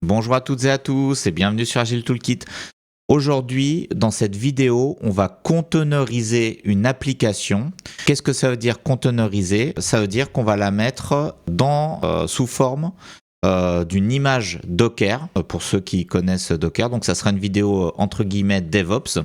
Bonjour à toutes et à tous et bienvenue sur Agile Toolkit. Aujourd'hui, dans cette vidéo, on va containeriser une application. Qu'est-ce que ça veut dire containeriser? Ça veut dire qu'on va la mettre sous forme d'une image Docker, pour ceux qui connaissent Docker. Donc ça sera une vidéo entre guillemets DevOps,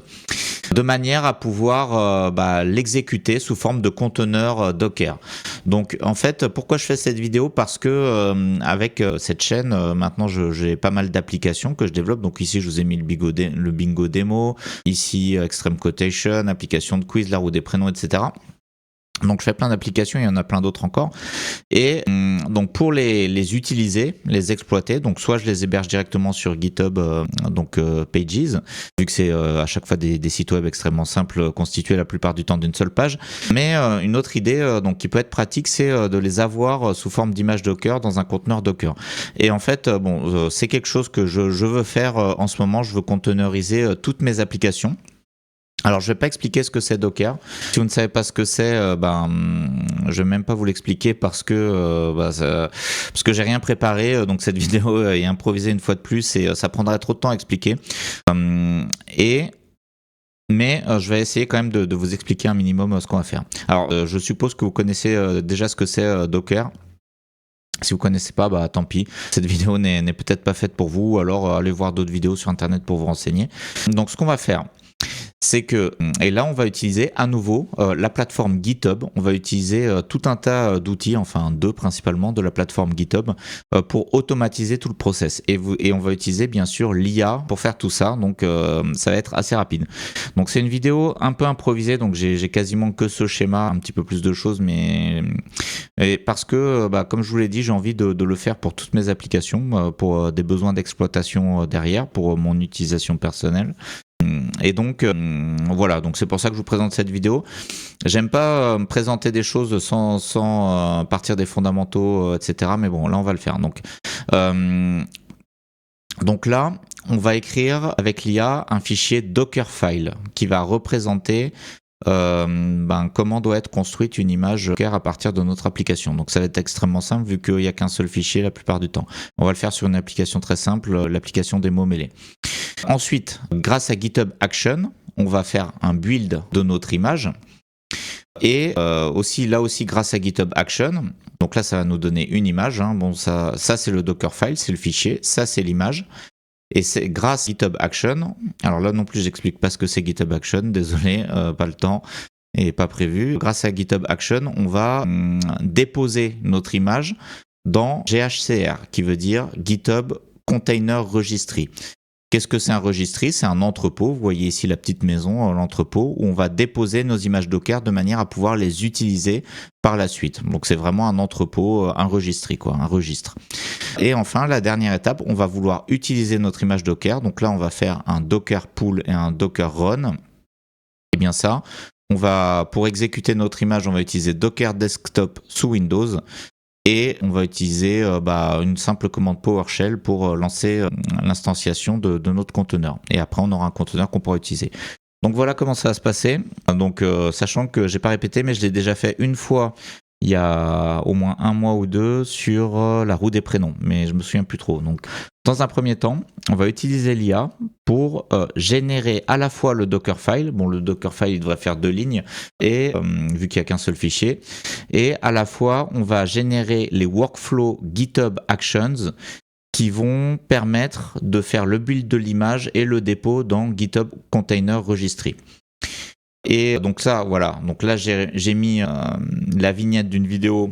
de manière à pouvoir l'exécuter sous forme de conteneur Docker. Donc en fait, pourquoi je fais cette vidéo? Parce que avec cette chaîne, maintenant j'ai pas mal d'applications que je développe. Donc ici, je vous ai mis le bingo démo, ici Extreme Quotation, application de quiz, la roue des prénoms, etc. Donc je fais plein d'applications, il y en a plein d'autres encore. Et donc pour les utiliser, les exploiter, donc soit je les héberge directement sur GitHub, Pages, vu que c'est à chaque fois des sites web extrêmement simples, constitués la plupart du temps d'une seule page. Mais une autre idée qui peut être pratique, c'est de les avoir sous forme d'image Docker dans un conteneur Docker. Et en fait, c'est quelque chose que je veux faire en ce moment. Je veux containeriser toutes mes applications. Alors, je vais pas expliquer ce que c'est Docker. Si vous ne savez pas ce que c'est, je vais même pas vous l'expliquer parce que j'ai rien préparé. Donc cette vidéo est improvisée une fois de plus et ça prendrait trop de temps à expliquer. Mais je vais essayer quand même de vous expliquer un minimum ce qu'on va faire. Alors, je suppose que vous connaissez déjà ce que c'est Docker. Si vous connaissez pas, tant pis. Cette vidéo n'est peut-être pas faite pour vous. Alors, allez voir d'autres vidéos sur Internet pour vous renseigner. Donc, ce qu'on va faire, c'est que, et là on va utiliser à nouveau la plateforme GitHub, on va utiliser tout un tas d'outils, enfin deux principalement de la plateforme GitHub pour automatiser tout le process et on va utiliser bien sûr l'IA pour faire tout ça, donc ça va être assez rapide. Donc c'est une vidéo un peu improvisée, donc j'ai quasiment que ce schéma, un petit peu plus de choses, mais parce que comme je vous l'ai dit, j'ai envie de le faire pour toutes mes applications, pour des besoins d'exploitation derrière, pour mon utilisation personnelle. Et donc voilà, donc c'est pour ça que je vous présente cette vidéo. J'aime pas présenter des choses sans partir des fondamentaux, etc. Mais bon, là on va le faire. Donc là, on va écrire avec l'IA un fichier Dockerfile qui va représenter comment doit être construite une image Docker à partir de notre application. Donc ça va être extrêmement simple vu qu'il n'y a qu'un seul fichier la plupart du temps. On va le faire sur une application très simple, l'application des mots mêlés. Ensuite, grâce à GitHub Action, on va faire un build de notre image. Et là aussi grâce à GitHub Action, donc là ça va nous donner une image. Ça c'est le Dockerfile, c'est le fichier, ça c'est l'image. Et c'est grâce à GitHub Action, alors là non plus j'explique pas ce que c'est GitHub Action, désolé, pas le temps et pas prévu. Grâce à GitHub Action, on va déposer notre image dans GHCR, qui veut dire GitHub Container Registry. Qu'est-ce que c'est un registry? C'est un entrepôt, vous voyez ici la petite maison, l'entrepôt, où on va déposer nos images Docker de manière à pouvoir les utiliser par la suite. Donc c'est vraiment un entrepôt, un registry, un registre. Et enfin, la dernière étape, on va vouloir utiliser notre image Docker. Donc là, on va faire un Docker pull et un Docker run. Et bien ça, pour exécuter notre image, on va utiliser Docker Desktop sous Windows. Et on va utiliser une simple commande PowerShell pour lancer l'instanciation de notre conteneur. Et après, on aura un conteneur qu'on pourra utiliser. Donc voilà comment ça va se passer. Donc sachant que j'ai pas répété, mais je l'ai déjà fait une fois il y a au moins un mois ou deux sur la roue des prénoms, mais je me souviens plus trop. Donc dans un premier temps, on va utiliser l'IA pour générer à la fois le Dockerfile. Bon, le Dockerfile, il devrait faire 2 lignes, et vu qu'il n'y a qu'un seul fichier. Et à la fois, on va générer les workflows GitHub Actions qui vont permettre de faire le build de l'image et le dépôt dans GitHub Container Registry. Et donc ça, voilà. Donc là, j'ai mis la vignette d'une vidéo.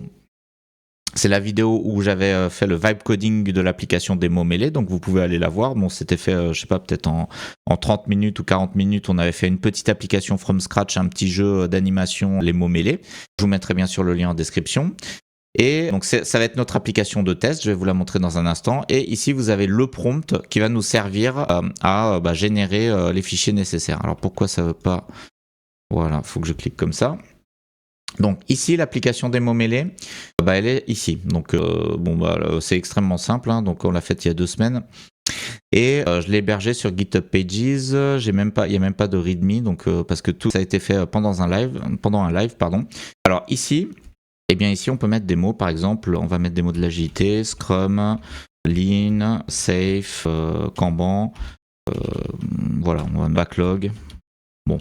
C'est la vidéo où j'avais fait le vibe coding de l'application des mots mêlés, donc vous pouvez aller la voir. Bon, c'était fait, je sais pas, peut-être en 30 minutes ou 40 minutes, on avait fait une petite application from scratch, un petit jeu d'animation, les mots mêlés. Je vous mettrai bien sûr le lien en description. Et donc ça va être notre application de test, je vais vous la montrer dans un instant. Et ici, vous avez le prompt qui va nous servir à générer les fichiers nécessaires. Alors pourquoi ça veut pas... Voilà, il faut que je clique comme ça. Donc ici, l'application des mots mêlés, elle est ici. Donc c'est extrêmement simple, Donc on l'a faite il y a 2 semaines. Et je l'ai hébergé sur GitHub Pages. Il n'y a même pas de README, donc parce que tout ça a été fait pendant un live. Alors ici, on peut mettre des mots. Par exemple, on va mettre des mots de l'agilité, Scrum, Lean, Safe, Kanban, voilà, on va backlog. Bon,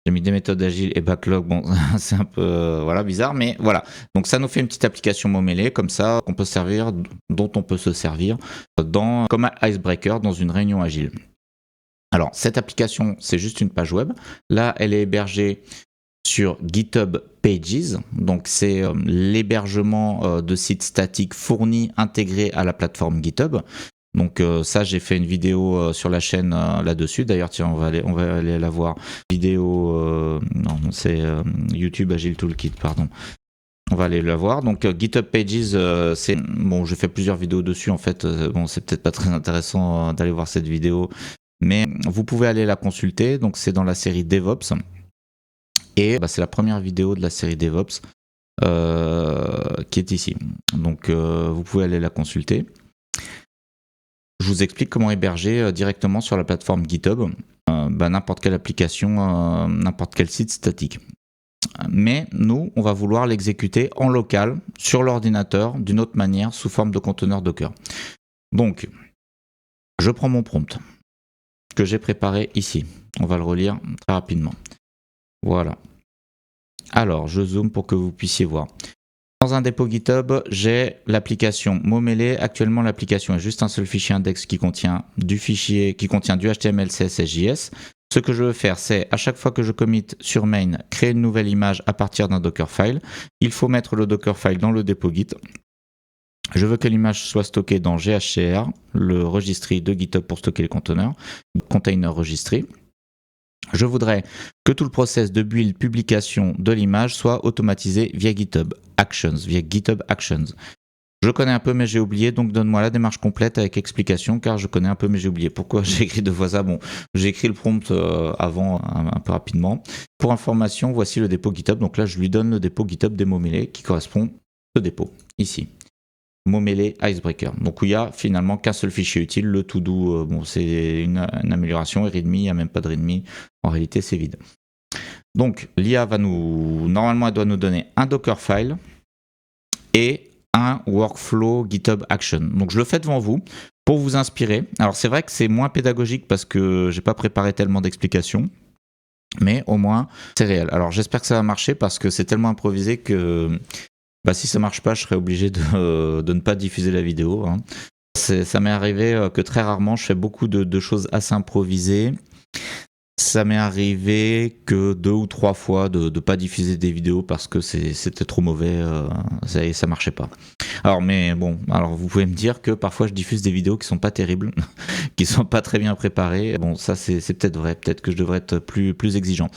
j'ai mis des méthodes agiles et backlog, bon, c'est un peu voilà, bizarre, mais voilà. Donc ça nous fait une petite application mot-mêlé comme ça qu'on peut servir, dont on peut se servir comme un icebreaker dans une réunion agile. Alors, cette application, c'est juste une page web. Là, elle est hébergée sur GitHub Pages, donc c'est l'hébergement de sites statiques fournis, intégrés à la plateforme GitHub. Donc ça, j'ai fait une vidéo sur la chaîne là-dessus. D'ailleurs, tiens, on va aller la voir. Vidéo, non, c'est YouTube Agile Toolkit, pardon. On va aller la voir. Donc GitHub Pages, c'est bon, j'ai fait plusieurs vidéos dessus. En fait, bon, c'est peut-être pas très intéressant d'aller voir cette vidéo, mais vous pouvez aller la consulter. Donc c'est dans la série DevOps. Et c'est la première vidéo de la série DevOps qui est ici. Donc vous pouvez aller la consulter. Je vous explique comment héberger directement sur la plateforme GitHub n'importe quelle application, n'importe quel site statique. Mais nous, on va vouloir l'exécuter en local, sur l'ordinateur, d'une autre manière, sous forme de conteneur Docker. Donc, je prends mon prompt que j'ai préparé ici. On va le relire très rapidement. Voilà. Alors, je zoome pour que vous puissiez voir. Dans un dépôt GitHub, j'ai l'application mot-mêlé. Actuellement, l'application est juste un seul fichier index qui contient du HTML, CSS, JS. Ce que je veux faire, c'est à chaque fois que je commit sur main, créer une nouvelle image à partir d'un Dockerfile. Il faut mettre le Dockerfile dans le dépôt Git. Je veux que l'image soit stockée dans GHCR, le registry de GitHub pour stocker les conteneurs, container registry. Je voudrais que tout le process de build, publication de l'image soit automatisé via GitHub Actions, Je connais un peu mais j'ai oublié, donc donne-moi la démarche complète avec explication car je connais un peu mais j'ai oublié. Pourquoi j'ai écrit deux fois ça? Bon, j'ai écrit le prompt avant un peu rapidement. Pour information, voici le dépôt GitHub. Donc là, je lui donne le dépôt GitHub des mots-mêlés qui correspond à ce dépôt, ici. Mots-mêlés Icebreaker. Donc où il n'y a finalement qu'un seul fichier utile, le to-do. Bon, c'est une amélioration, et README, il n'y a même pas de README. En réalité, c'est vide. Donc l'IA normalement, elle doit nous donner un Dockerfile et un workflow GitHub Action. Donc je le fais devant vous pour vous inspirer. Alors c'est vrai que c'est moins pédagogique parce que j'ai pas préparé tellement d'explications, mais au moins c'est réel. Alors j'espère que ça va marcher parce que c'est tellement improvisé que si ça marche pas, je serai obligé de ne pas diffuser la vidéo. Hein. Ça m'est arrivé que très rarement, je fais beaucoup de choses assez improvisées. Ça m'est arrivé que 2 ou 3 fois de ne pas diffuser des vidéos parce que c'était trop mauvais, ça marchait pas. Alors vous pouvez me dire que parfois je diffuse des vidéos qui sont pas terribles, qui sont pas très bien préparées. Bon, ça c'est peut-être vrai, peut-être que je devrais être plus exigeant.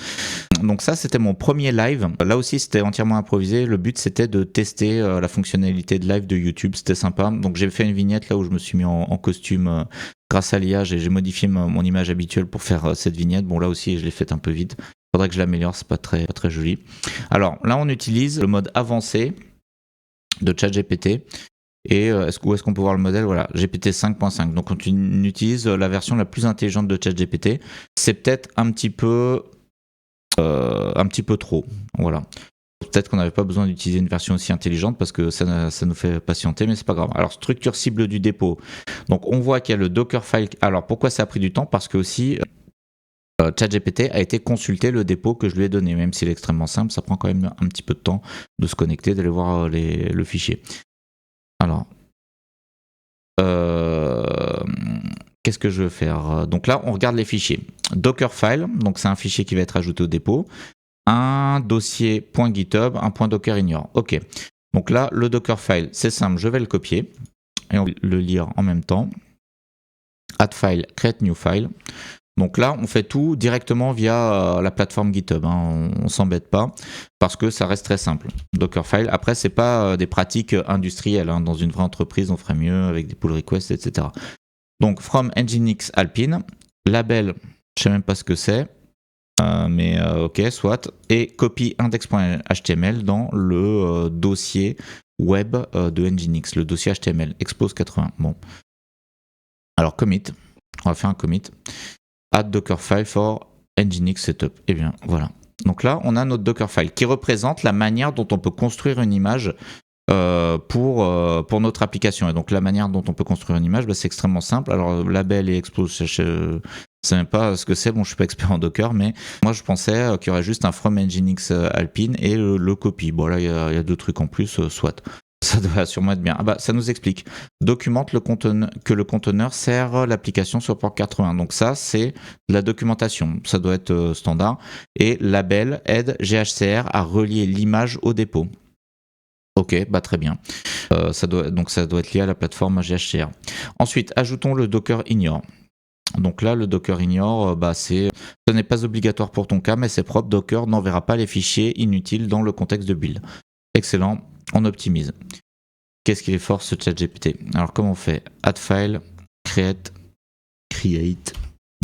Donc ça c'était mon premier live. Là aussi c'était entièrement improvisé. Le but c'était de tester la fonctionnalité de live de YouTube, c'était sympa. Donc j'ai fait une vignette là où je me suis mis en costume. Grâce à l'IA, j'ai modifié mon image habituelle pour faire cette vignette. Bon, là aussi, je l'ai faite un peu vite. Il faudrait que je l'améliore, c'est pas très joli. Alors, là, on utilise le mode avancé de ChatGPT. Et où est-ce qu'on peut voir le modèle? Voilà, GPT 5.5. Donc, on utilise la version la plus intelligente de ChatGPT. C'est peut-être un petit peu trop. Voilà. Peut-être qu'on n'avait pas besoin d'utiliser une version aussi intelligente parce que ça nous fait patienter, mais c'est pas grave. Alors, structure cible du dépôt. Donc, on voit qu'il y a le Dockerfile. Alors, pourquoi ça a pris du temps? Parce que aussi, ChatGPT a été consulter le dépôt que je lui ai donné. Même s'il est extrêmement simple, ça prend quand même un petit peu de temps de se connecter, d'aller voir le fichier. Alors, qu'est-ce que je veux faire? Donc là, on regarde les fichiers. Dockerfile, donc c'est un fichier qui va être ajouté au dépôt. Un dossier .github, un .docker ignore. Ok. Donc là, le Dockerfile, c'est simple, je vais le copier et on va le lire en même temps. Add file, create new file. Donc là, on fait tout directement via la plateforme GitHub. Hein. On s'embête pas parce que ça reste très simple. Dockerfile. Après, c'est pas des pratiques industrielles. Hein. Dans une vraie entreprise, on ferait mieux avec des pull requests, etc. Donc from Nginx Alpine, label, je sais même pas ce que c'est. Mais ok, soit. Et copie index.html dans le dossier web de Nginx, le dossier HTML, expose 80. Bon. Alors, commit. On va faire un commit. Add Dockerfile for Nginx setup. Et bien, voilà. Donc là, on a notre Dockerfile qui représente la manière dont on peut construire une image pour notre application. Et donc la manière dont on peut construire une image, c'est extrêmement simple. Alors label et expose, je ne sais même pas ce que c'est. Bon, je suis pas expert en Docker, mais moi je pensais qu'il y aurait juste un from Nginx Alpine et le copy. Bon là il y a deux trucs en plus, soit. Ça doit sûrement être bien. Ah bah ça nous explique. Documente que le conteneur sert l'application sur port 80. Donc ça c'est de la documentation. Ça doit être standard. Et label aide GHCR à relier l'image au dépôt. Ok, bah très bien. Ça doit être lié à la plateforme GHCR. Ensuite, ajoutons le Docker ignore. Donc là, le Docker ignore, ce n'est pas obligatoire pour ton cas, mais c'est propre. Docker n'enverra pas les fichiers inutiles dans le contexte de build. Excellent, on optimise. Qu'est-ce qu'il est fort ce ChatGPT? Alors comment on fait? Add file, create,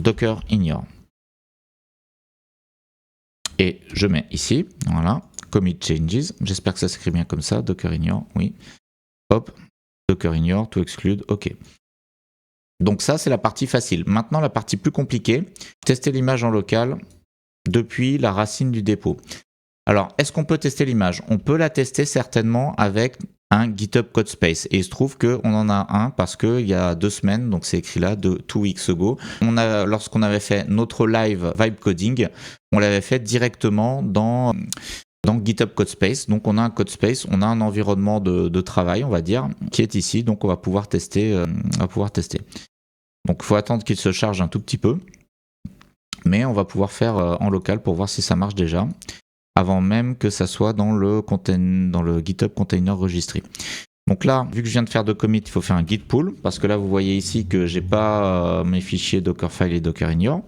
Docker ignore. Et je mets ici, voilà, commit changes. J'espère que ça s'écrit bien comme ça, Docker ignore, oui. Hop, Docker ignore, to exclude, ok. Donc ça, c'est la partie facile. Maintenant, la partie plus compliquée, tester l'image en local depuis la racine du dépôt. Alors, est-ce qu'on peut tester l'image? On peut la tester certainement avec un GitHub Codespace. Et il se trouve qu'on en a un parce qu'il y a 2 semaines, donc c'est écrit là, 2 weeks ago, lorsqu'on avait fait notre live Vibe Coding, on l'avait fait directement dans GitHub Codespace. Donc on a un Codespace, on a un environnement de travail, on va dire, qui est ici. Donc on va pouvoir tester. Donc il faut attendre qu'il se charge un tout petit peu. Mais on va pouvoir faire en local pour voir si ça marche déjà, avant même que ça soit dans le GitHub Container Registry. Donc là, vu que je viens de faire 2 commits, il faut faire un git pull, parce que là vous voyez ici que j'ai pas mes fichiers Dockerfile et Docker ignore.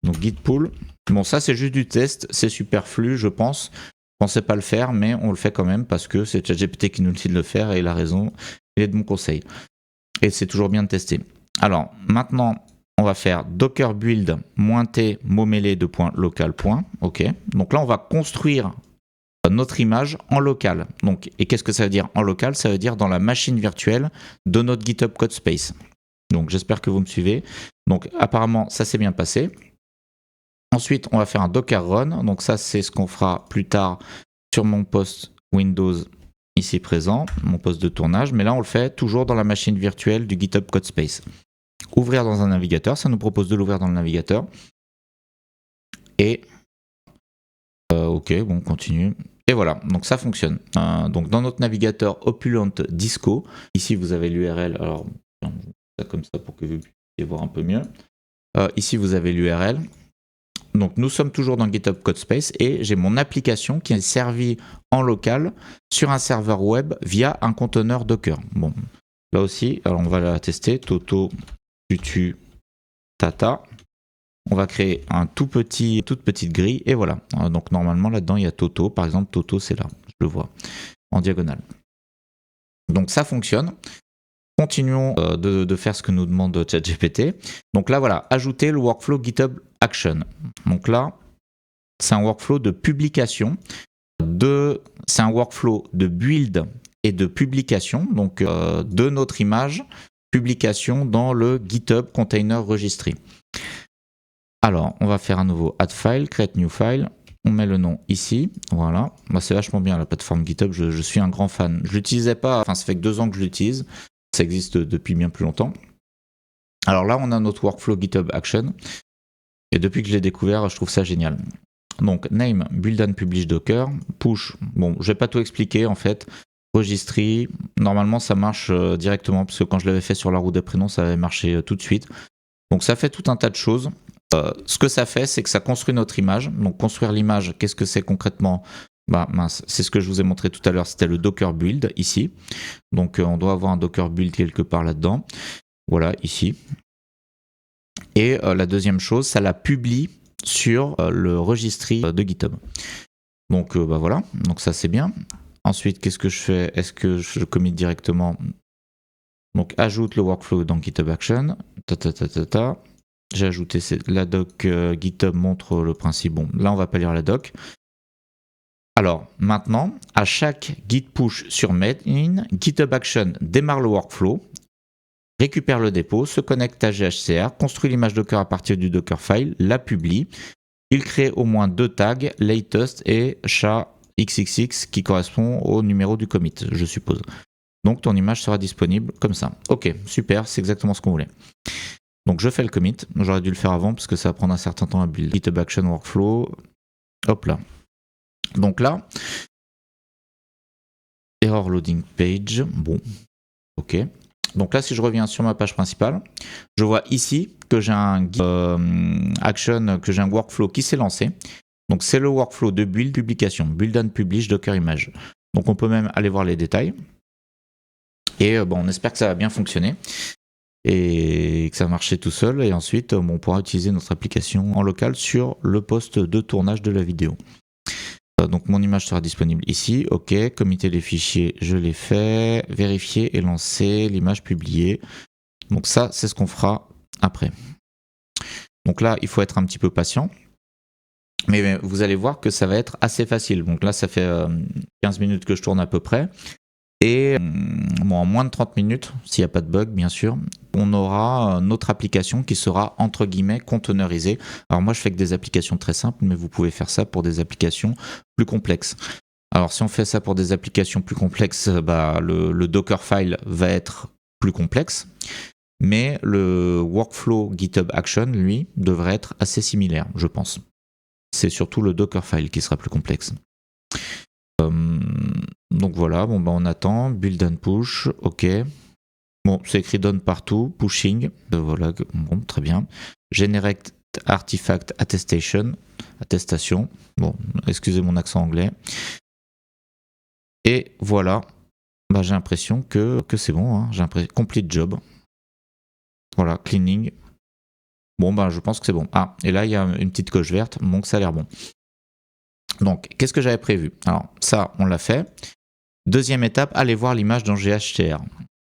Donc git pull. Bon, ça c'est juste du test, c'est superflu, je pense. Je pensais pas le faire, mais on le fait quand même parce que c'est ChatGPT qui nous dit de le faire et il a raison, il est de mon conseil. Et c'est toujours bien de tester. Alors maintenant, on va faire docker build -t momele .local. Ok. Donc là, on va construire notre image en local. Donc, et qu'est-ce que ça veut dire en local? Ça veut dire dans la machine virtuelle de notre GitHub Codespace. Donc j'espère que vous me suivez. Donc apparemment, ça s'est bien passé. Ensuite, on va faire un docker run. Donc ça, c'est ce qu'on fera plus tard sur mon poste Windows ici présent, mon poste de tournage. Mais là, on le fait toujours dans la machine virtuelle du GitHub Codespace. Ouvrir dans un navigateur, ça nous propose de l'ouvrir dans le navigateur. Et ok, bon, on continue. Et voilà, donc ça fonctionne. Donc dans notre navigateur Opulent Disco, ici vous avez l'URL. Alors, je vais ça comme ça pour que vous puissiez voir un peu mieux. Ici vous avez l'URL. Donc nous sommes toujours dans GitHub Codespace et j'ai mon application qui est servie en local sur un serveur web via un conteneur Docker. Bon, là aussi, alors on va la tester. Toto, tutu, tata. On va créer toute petite grille et voilà. Donc normalement là-dedans il y a Toto. Par exemple, Toto c'est là, je le vois, en diagonale. Donc ça fonctionne. Continuons de faire ce que nous demande ChatGPT. Donc là voilà, ajouter le workflow GitHub Action. Donc là, c'est un workflow de publication, c'est un workflow de build et de publication, donc de notre image, publication dans le GitHub Container Registry. Alors, on va faire un nouveau add file, create new file. On met le nom ici, voilà. Moi, c'est vachement bien la plateforme GitHub, je suis un grand fan. Je l'utilisais pas, enfin ça fait que 2 ans que je l'utilise. Ça existe depuis bien plus longtemps. Alors là, on a notre workflow GitHub Action. Et depuis que je l'ai découvert, je trouve ça génial. Donc, name, build and publish Docker, push. Bon, je vais pas tout expliquer en fait. Registry, normalement ça marche directement, parce que quand je l'avais fait sur la roue des prénoms, ça avait marché tout de suite. Donc ça fait tout un tas de choses. Ce que ça fait, c'est que ça construit notre image. Donc construire l'image, qu'est-ce que c'est concrètement? C'est ce que je vous ai montré tout à l'heure, c'était le Docker build ici. Donc on doit avoir un Docker build quelque part là-dedans. Voilà, ici. Et la deuxième chose, ça la publie sur le registry de GitHub. Donc voilà, donc ça c'est bien. Ensuite, qu'est-ce que je fais? Est-ce que je commit directement? Donc ajoute le workflow dans GitHub Action. J'ai ajouté la doc GitHub montre le principe. Bon, là on va pas lire la doc. Alors, maintenant, à chaque git push sur main, GitHub Action démarre le workflow, récupère le dépôt, se connecte à GHCR, construit l'image Docker à partir du Dockerfile, la publie. Il crée au moins 2 tags, latest et XXX qui correspond au numéro du commit, je suppose. Donc ton image sera disponible comme ça. Ok, super, c'est exactement ce qu'on voulait. Donc je fais le commit, j'aurais dû le faire avant parce que ça va prendre un certain temps à build. GitHub Action Workflow, hop là. Donc là, error loading page, bon, ok. Donc là, si je reviens sur ma page principale, je vois ici que j'ai un action, que j'ai un workflow qui s'est lancé. Donc c'est le workflow de build publication, build and publish Docker image. Donc on peut même aller voir les détails. Et bon, on espère que ça va bien fonctionner et que ça va marcher tout seul. Et ensuite, on pourra utiliser notre application en local sur le poste de tournage de la vidéo. Donc mon image sera disponible ici. Ok, comité les fichiers, je l'ai fait. Vérifier et lancer l'image publiée. Donc ça, c'est ce qu'on fera après. Donc là, il faut être un petit peu patient. Mais vous allez voir que ça va être assez facile. Donc là, ça fait 15 minutes que je tourne à peu près. Et bon, en moins de 30 minutes, s'il n'y a pas de bug, bien sûr, on aura notre application qui sera, entre guillemets, containerisée. Alors moi, je fais que des applications très simples, mais vous pouvez faire ça pour des applications plus complexes. Alors si on fait ça pour des applications plus complexes, bah, le Dockerfile va être plus complexe. Mais le workflow GitHub Action, lui, devrait être assez similaire, je pense. C'est surtout le Dockerfile qui sera plus complexe. Donc voilà, bon, bah on attend, build and push, ok. Bon, c'est écrit done partout, pushing, voilà, bon, très bien. Generate artifact attestation, bon, excusez mon accent anglais. Et voilà, bah, j'ai l'impression que c'est bon, hein. J'ai l'impression, complete job. Voilà, cleaning. Bon, bah je pense que c'est bon. Ah, et là il y a une petite coche verte, donc ça a l'air bon. Donc, qu'est-ce que j'avais prévu? Alors, ça, on l'a fait. Deuxième étape, allez voir l'image dans GHCR.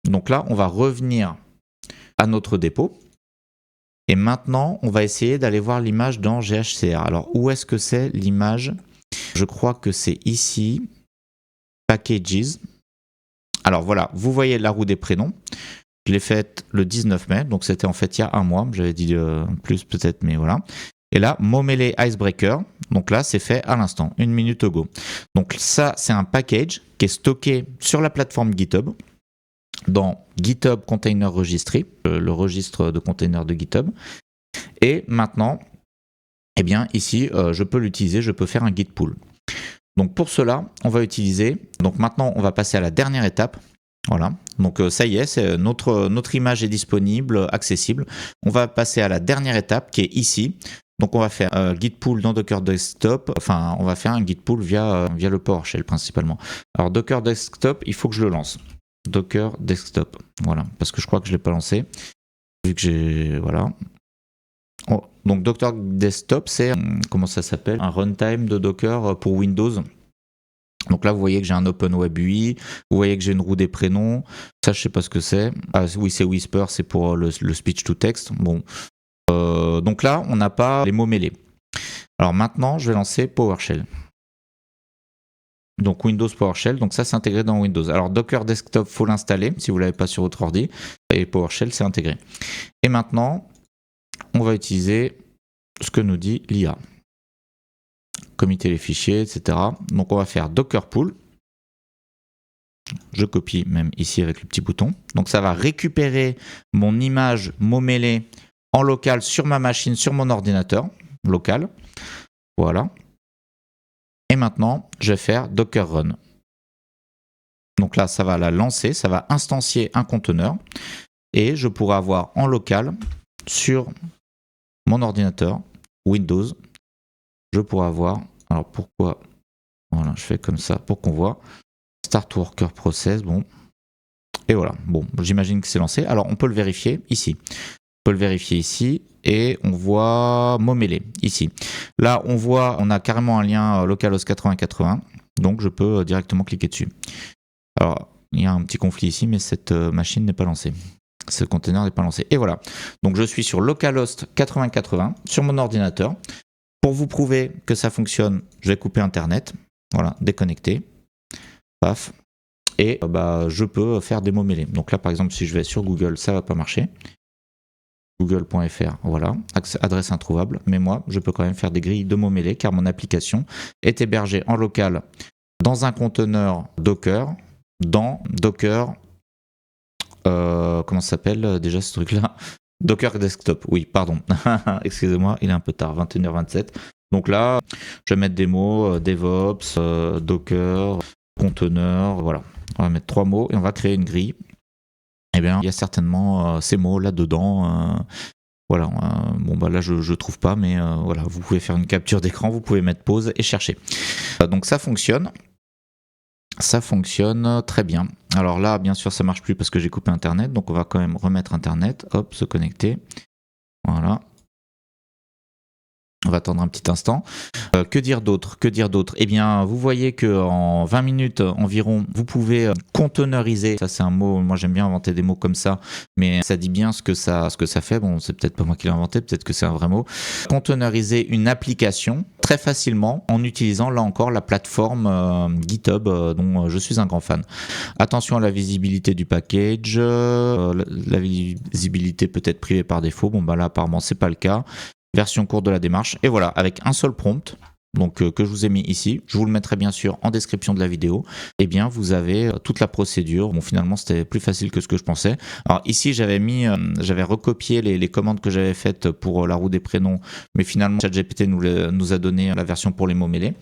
Donc là, on va revenir à notre dépôt. Et maintenant, on va essayer d'aller voir l'image dans GHCR. Alors, où est-ce que c'est l'image? Je crois que c'est ici. Packages. Alors voilà, vous voyez la roue des prénoms. Je l'ai faite le 19 mai, donc c'était en fait il y a un mois. J'avais dit plus peut-être, mais voilà. Et là, Momele Icebreaker, donc là, c'est fait à l'instant, 1 minute ago. Donc ça, c'est un package qui est stocké sur la plateforme GitHub, dans GitHub Container Registry, le registre de containers de GitHub. Et maintenant, eh bien, ici, je peux l'utiliser, je peux faire un git pull. Donc pour cela, on va utiliser, donc maintenant, on va passer à la dernière étape. Voilà, donc ça y est, notre image est disponible, accessible. On va passer à la dernière étape qui est ici. Donc on va faire git pull dans Docker Desktop, enfin on va faire un git pull via le PowerShell principalement. Alors Docker Desktop, il faut que je le lance. Docker Desktop, voilà, parce que je crois que je ne l'ai pas lancé, vu que j'ai, voilà. Oh, donc Docker Desktop, c'est, comment ça s'appelle? Un runtime de Docker pour Windows. Donc là, vous voyez que j'ai un OpenWeb UI, vous voyez que j'ai une roue des prénoms, ça je sais pas ce que c'est. Ah oui, c'est Whisper, c'est pour le speech to text. Bon, donc là, on n'a pas les mots mêlés. Alors maintenant, je vais lancer PowerShell. Donc Windows PowerShell, donc ça c'est intégré dans Windows. Alors Docker Desktop, faut l'installer si vous l'avez pas sur votre ordi, et PowerShell c'est intégré. Et maintenant, on va utiliser ce que nous dit l'IA. Comité les fichiers, etc. Donc on va faire Docker Pull. Je copie même ici avec le petit bouton. Donc ça va récupérer mon image Momele en local sur ma machine, sur mon ordinateur local. Voilà. Et maintenant, je vais faire Docker Run. Donc là, ça va la lancer, ça va instancier un conteneur. Et je pourrai avoir en local, sur mon ordinateur Windows, je pourrai avoir... Alors pourquoi? Voilà, je fais comme ça pour qu'on voit. Start Worker Process, bon. Et voilà, bon, j'imagine que c'est lancé. Alors on peut le vérifier ici. On peut le vérifier ici. Et on voit Momele ici. Là, on voit, on a carrément un lien localhost 8080. Donc je peux directement cliquer dessus. Alors, il y a un petit conflit ici, mais cette machine n'est pas lancée. Ce container n'est pas lancé. Et voilà. Donc je suis sur localhost 8080 sur mon ordinateur. Pour vous prouver que ça fonctionne, je vais couper Internet. Voilà, déconnecter. Paf. Et bah, je peux faire des mots mêlés. Donc là, par exemple, si je vais sur Google, ça ne va pas marcher. Google.fr, voilà, adresse introuvable. Mais moi, je peux quand même faire des grilles de mots mêlés car mon application est hébergée en local dans un conteneur Docker, dans Docker, comment ça s'appelle déjà ce truc-là? Docker Desktop, oui, pardon. Excusez-moi, il est un peu tard, 21h27. Donc là, je vais mettre des mots, DevOps, Docker, conteneur, voilà. On va mettre 3 mots et on va créer une grille. Eh bien, il y a certainement ces mots là-dedans. Voilà, bon bah là je trouve pas, mais voilà, vous pouvez faire une capture d'écran, vous pouvez mettre pause et chercher. Donc ça fonctionne très bien. Alors là, bien sûr, ça marche plus parce que j'ai coupé Internet, donc on va quand même remettre Internet, hop, se connecter, voilà. On va attendre un petit instant. Que dire d'autre? Eh bien, vous voyez qu'en 20 minutes environ, vous pouvez conteneuriser. Ça, c'est un mot, moi j'aime bien inventer des mots comme ça, mais ça dit bien ce que ça fait. Bon, c'est peut-être pas moi qui l'ai inventé, peut-être que c'est un vrai mot. Conteneuriser une application très facilement en utilisant, là encore, la plateforme GitHub, dont je suis un grand fan. Attention à la visibilité du package. La visibilité peut être privée par défaut. Bon, bah là, apparemment, c'est pas le cas. Version courte de la démarche, et voilà, avec un seul prompt, donc que je vous ai mis ici, je vous le mettrai bien sûr en description de la vidéo, et bien vous avez toute la procédure. Bon, finalement c'était plus facile que ce que je pensais. Alors ici j'avais recopié les commandes que j'avais faites pour la roue des prénoms, mais finalement ChatGPT nous a donné la version pour les mots mêlés.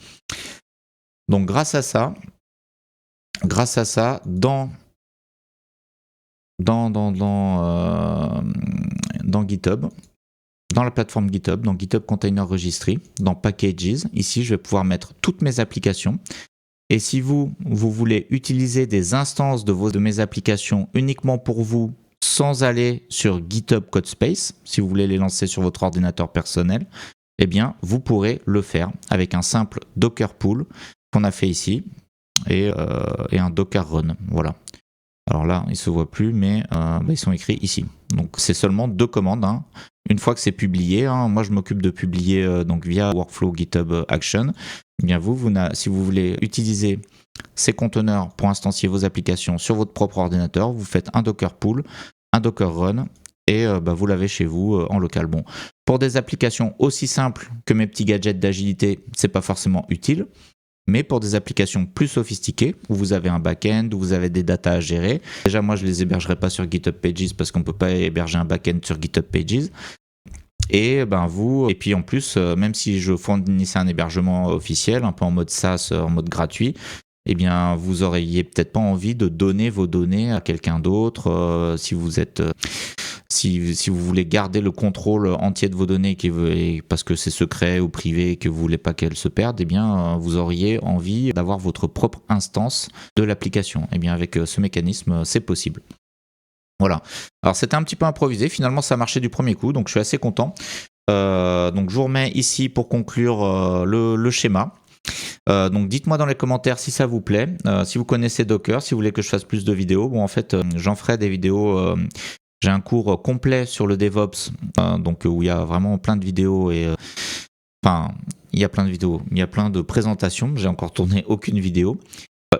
Donc grâce à ça, dans GitHub, dans la plateforme GitHub, dans GitHub Container Registry, dans Packages, ici je vais pouvoir mettre toutes mes applications. Et si vous voulez utiliser des instances de mes applications uniquement pour vous, sans aller sur GitHub Codespace, si vous voulez les lancer sur votre ordinateur personnel, eh bien vous pourrez le faire avec un simple Docker Pull qu'on a fait ici et un Docker Run. Voilà. Alors là, ils ne se voient plus, mais ils sont écrits ici. Donc c'est seulement 2 commandes. Hein. Une fois que c'est publié, hein, moi je m'occupe de publier donc via Workflow GitHub Action. Eh bien si vous voulez utiliser ces conteneurs pour instancier vos applications sur votre propre ordinateur, vous faites un Docker Pull, un Docker Run, et vous l'avez chez vous en local. Bon, pour des applications aussi simples que mes petits gadgets d'agilité, c'est pas forcément utile. Mais pour des applications plus sophistiquées, où vous avez un back-end, où vous avez des datas à gérer, déjà moi je les hébergerai pas sur GitHub Pages parce qu'on peut pas héberger un back-end sur GitHub Pages. Et puis en plus, même si je fournissais un hébergement officiel, un peu en mode SaaS, en mode gratuit, eh bien vous auriez peut-être pas envie de donner vos données à quelqu'un d'autre si vous êtes... Si vous voulez garder le contrôle entier de vos données parce que c'est secret ou privé et que vous ne voulez pas qu'elles se perdent, eh bien, vous auriez envie d'avoir votre propre instance de l'application. Eh bien, avec ce mécanisme, c'est possible. Voilà. Alors, c'était un petit peu improvisé. Finalement, ça a marché du premier coup, donc je suis assez content. Donc, je vous remets ici pour conclure le schéma. Donc dites-moi dans les commentaires si ça vous plaît, si vous connaissez Docker, si vous voulez que je fasse plus de vidéos. Bon, en fait, j'en ferai des vidéos... J'ai un cours complet sur le DevOps, donc où il y a vraiment plein de vidéos il y a plein de vidéos, il y a plein de présentations. J'ai encore tourné aucune vidéo.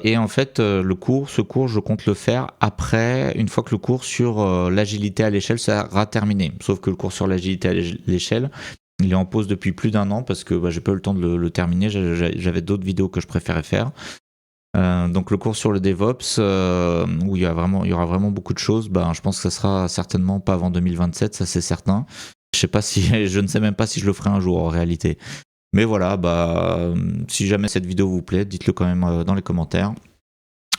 Et en fait, ce cours, je compte le faire après, une fois que le cours sur l'agilité à l'échelle sera terminé. Sauf que le cours sur l'agilité à l'échelle, il est en pause depuis plus d'1 an parce que j'ai pas eu le temps de le terminer. J'avais d'autres vidéos que je préférais faire. Donc le cours sur le DevOps où il y aura vraiment beaucoup de choses, je pense que ça sera certainement pas avant 2027, ça c'est certain. Je ne sais même pas si je le ferai un jour en réalité. Mais voilà, si jamais cette vidéo vous plaît, dites-le quand même dans les commentaires.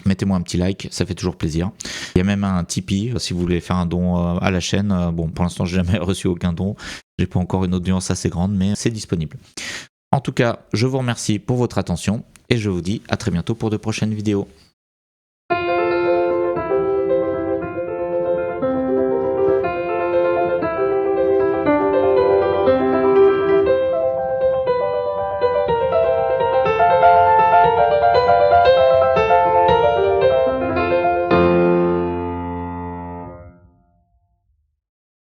Mettez-moi un petit like, ça fait toujours plaisir. Il y a même un Tipeee si vous voulez faire un don à la chaîne. Bon, pour l'instant, j'ai jamais reçu aucun don. J'ai pas encore une audience assez grande, mais c'est disponible. En tout cas, je vous remercie pour votre attention et je vous dis à très bientôt pour de prochaines vidéos.